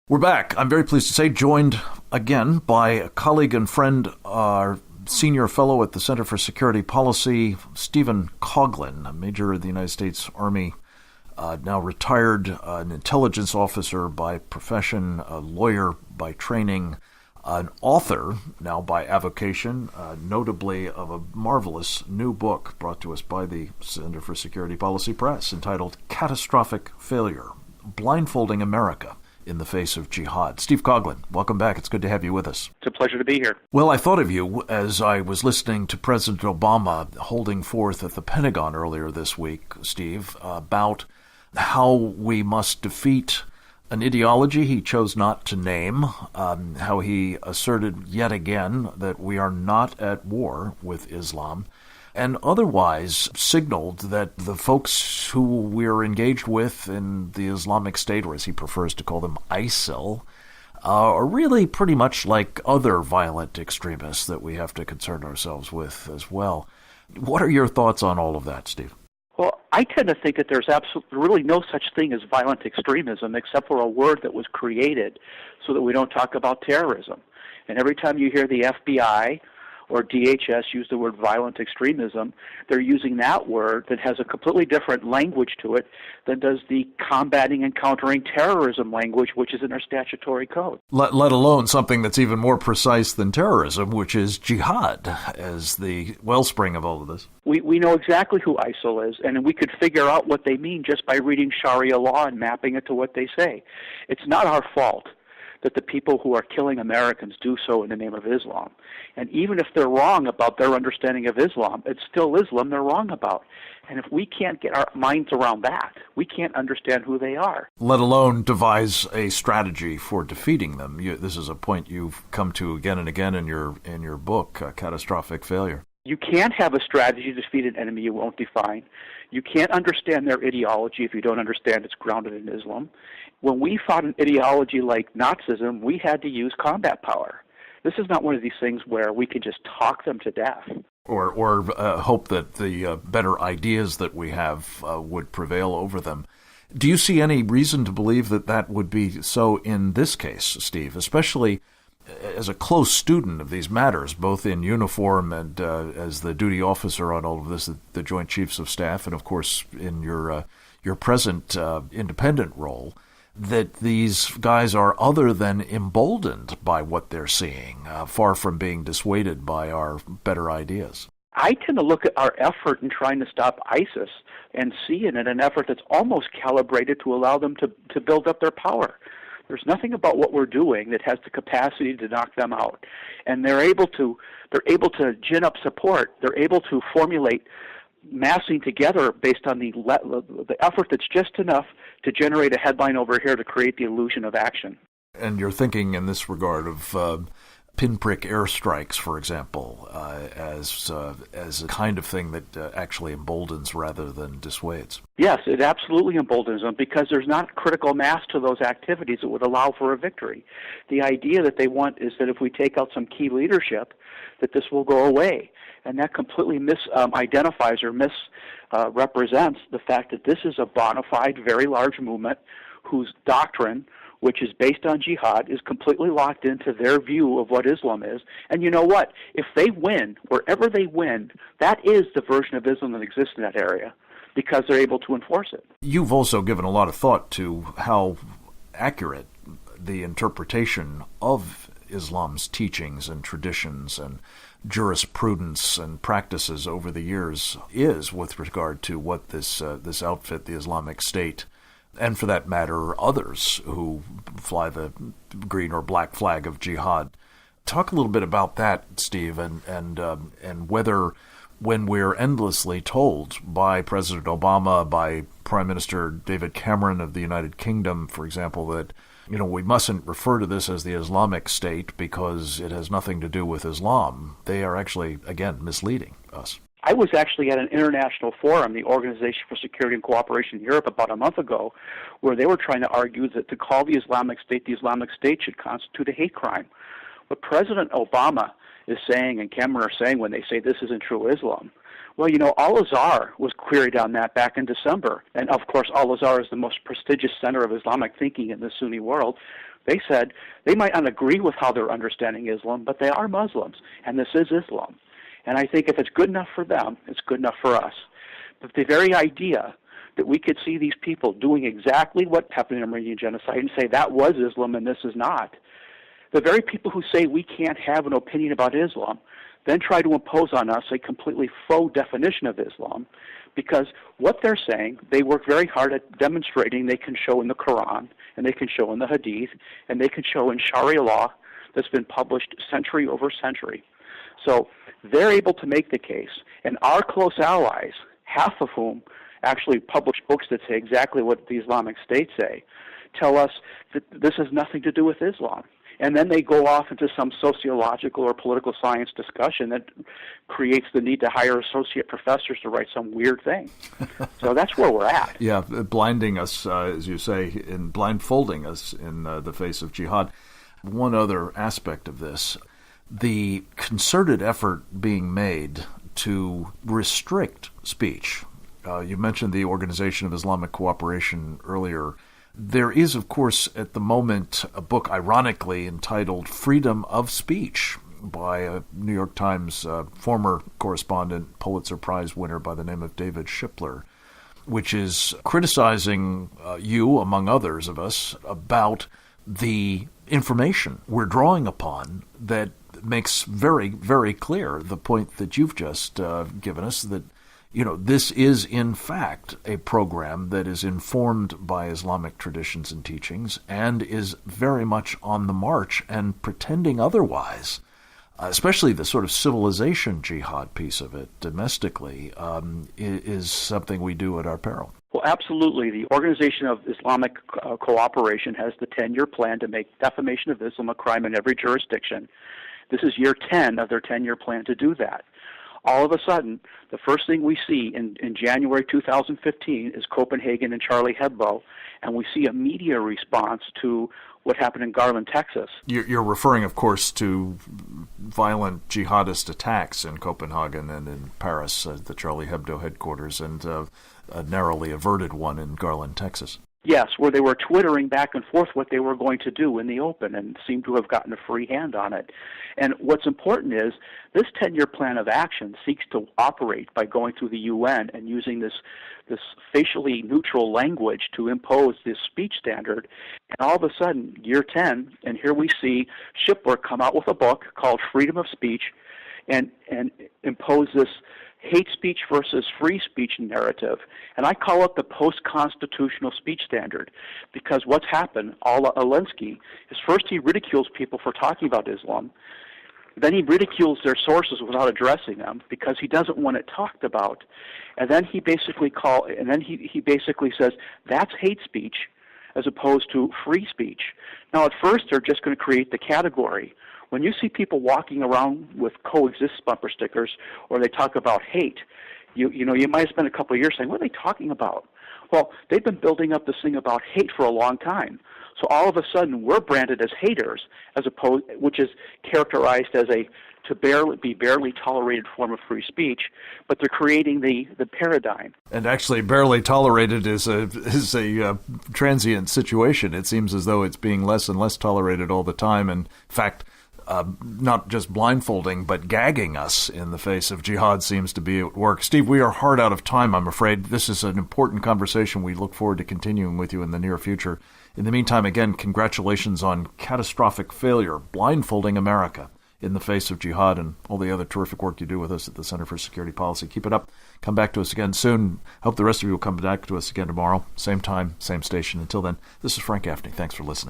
We're back. I'm very pleased to say, joined again by a colleague and friend, our senior fellow at the Center for Security Policy, Stephen Coughlin, a major of the United States Army, now retired, an intelligence officer by profession, a lawyer by training, an author now by avocation, notably of a marvelous new book brought to us by the Center for Security Policy Press entitled Catastrophic Failure, Blindfolding America in the Face of Jihad. Steve Coughlin, welcome back. It's good to have you with us. It's a pleasure to be here. Well, I thought of you as I was listening to President Obama holding forth at the Pentagon earlier this week, Steve, about how we must defeat an ideology he chose not to name, how he asserted yet again that we are not at war with Islam, and otherwise signaled that the folks who we're engaged with in the Islamic State, or as he prefers to call them, ISIL, are really pretty much like other violent extremists that we have to concern ourselves with as well. What are your thoughts on all of that, Steve? Well, I tend to think that there's really no such thing as violent extremism except for a word that was created so that we don't talk about terrorism. And every time you hear the FBI or DHS use the word violent extremism, they're using that word that has a completely different language to it than does the combating and countering terrorism language, which is in our statutory code. Let alone something that's even more precise than terrorism, which is jihad, as the wellspring of all of this. We know exactly who ISIL is, and we could figure out what they mean just by reading Sharia law and mapping it to what they say. It's not our fault that the people who are killing Americans do so in the name of Islam. And even if they're wrong about their understanding of Islam, it's still Islam they're wrong about. And if we can't get our minds around that, we can't understand who they are. Let alone devise a strategy for defeating them. This is a point you've come to again and again in your book, Catastrophic Failure. You can't have a strategy to defeat an enemy you won't define. You can't understand their ideology if you don't understand it's grounded in Islam. When we fought an ideology like Nazism, we had to use combat power. This is not one of these things where we can just talk them to death. Or hope that the better ideas that we have would prevail over them. Do you see any reason to believe that that would be so in this case, Steve, especially as a close student of these matters, both in uniform and as the duty officer on all of this, the Joint Chiefs of Staff, and of course in your present independent role, that these guys are other than emboldened by what they're seeing, far from being dissuaded by our better ideas? I tend to look at our effort in trying to stop ISIS and see in it an effort that's almost calibrated to allow them to build up their power. There's nothing about what we're doing that has the capacity to knock them out. And they're able to gin up support. They're able to formulate massing together based on the effort that's just enough to generate a headline over here to create the illusion of action. And you're thinking in this regard of pinprick airstrikes, for example, as a kind of thing that actually emboldens rather than dissuades. Yes, it absolutely emboldens them because there's not critical mass to those activities that would allow for a victory. The idea that they want is that if we take out some key leadership, that this will go away. And that completely misidentifies or misrepresents the fact that this is a bona fide, very large movement whose doctrine, which is based on jihad, is completely locked into their view of what Islam is. And you know what? If they win, wherever they win, that is the version of Islam that exists in that area because they're able to enforce it. You've also given a lot of thought to how accurate the interpretation of Islam's teachings and traditions and jurisprudence and practices over the years is with regard to what this outfit, the Islamic State, and for that matter, others who fly the green or black flag of jihad. Talk a little bit about that, Steve, and whether, when we're endlessly told by President Obama, by Prime Minister David Cameron of the United Kingdom, for example, that we mustn't refer to this as the Islamic State because it has nothing to do with Islam, they are actually, again, misleading us. I was actually at an international forum, the Organization for Security and Cooperation in Europe, about a month ago, where they were trying to argue that to call the Islamic State should constitute a hate crime. What President Obama is saying and Cameron are saying when they say this isn't true Islam, well, Al-Azhar was queried on that back in December. And, of course, Al-Azhar is the most prestigious center of Islamic thinking in the Sunni world. They said they might not agree with how they're understanding Islam, but they are Muslims, and this is Islam. And I think if it's good enough for them, it's good enough for us. But the very idea that we could see these people doing exactly what happened in Armenian genocide and say that was Islam and this is not, the very people who say we can't have an opinion about Islam then try to impose on us a completely faux definition of Islam, because what they're saying, they work very hard at demonstrating they can show in the Quran, and they can show in the Hadith, and they can show in Sharia law that's been published century over century. So they're able to make the case, and our close allies, half of whom actually publish books that say exactly what the Islamic State say, tell us that this has nothing to do with Islam. And then they go off into some sociological or political science discussion that creates the need to hire associate professors to write some weird thing. So that's where we're at. Yeah, blinding us, as you say, and blindfolding us in the face of jihad. One other aspect of this, the concerted effort being made to restrict speech. You mentioned the Organization of Islamic Cooperation earlier. There is, of course, at the moment, a book ironically entitled Freedom of Speech by a New York Times former correspondent, Pulitzer Prize winner by the name of David Shipler, which is criticizing you, among others of us, about the information we're drawing upon that makes very, very clear the point that you've just given us, that this is, in fact, a program that is informed by Islamic traditions and teachings and is very much on the march, and pretending otherwise, especially the sort of civilization jihad piece of it domestically, is something we do at our peril. Well, absolutely. The Organization of Islamic Cooperation has the 10-year plan to make defamation of Islam a crime in every jurisdiction. This is year 10 of their 10-year plan to do that. All of a sudden, the first thing we see in January 2015 is Copenhagen and Charlie Hebdo, and we see a media response to what happened in Garland, Texas. You're referring, of course, to violent jihadist attacks in Copenhagen and in Paris, the Charlie Hebdo headquarters, and a narrowly averted one in Garland, Texas. Yes, where they were twittering back and forth what they were going to do in the open and seemed to have gotten a free hand on it. And what's important is this 10-year plan of action seeks to operate by going through the UN and using this facially neutral language to impose this speech standard. And all of a sudden, year 10, and here we see Shipler come out with a book called Freedom of Speech and impose this hate speech versus free speech narrative. And I call it the post-constitutional speech standard, because what's happened, a la Alinsky, is first he ridicules people for talking about Islam, then he ridicules their sources without addressing them because he doesn't want it talked about, and then he basically says that's hate speech as opposed to free speech. Now at first they're just going to create the category. When you see people walking around with coexist bumper stickers, or they talk about hate, you might have spent a couple of years saying, what are they talking about? Well, they've been building up this thing about hate for a long time. So all of a sudden, we're branded as haters, which is characterized as to barely tolerated form of free speech, but they're creating the paradigm. And actually, barely tolerated is a transient situation. It seems as though it's being less and less tolerated all the time. And in fact, not just blindfolding, but gagging us in the face of jihad seems to be at work. Steve, we are hard out of time, I'm afraid. This is an important conversation. We look forward to continuing with you in the near future. In the meantime, again, congratulations on catastrophic failure, blindfolding America in the face of jihad, and all the other terrific work you do with us at the Center for Security Policy. Keep it up. Come back to us again soon. Hope the rest of you will come back to us again tomorrow. Same time, same station. Until then, this is Frank Gaffney. Thanks for listening.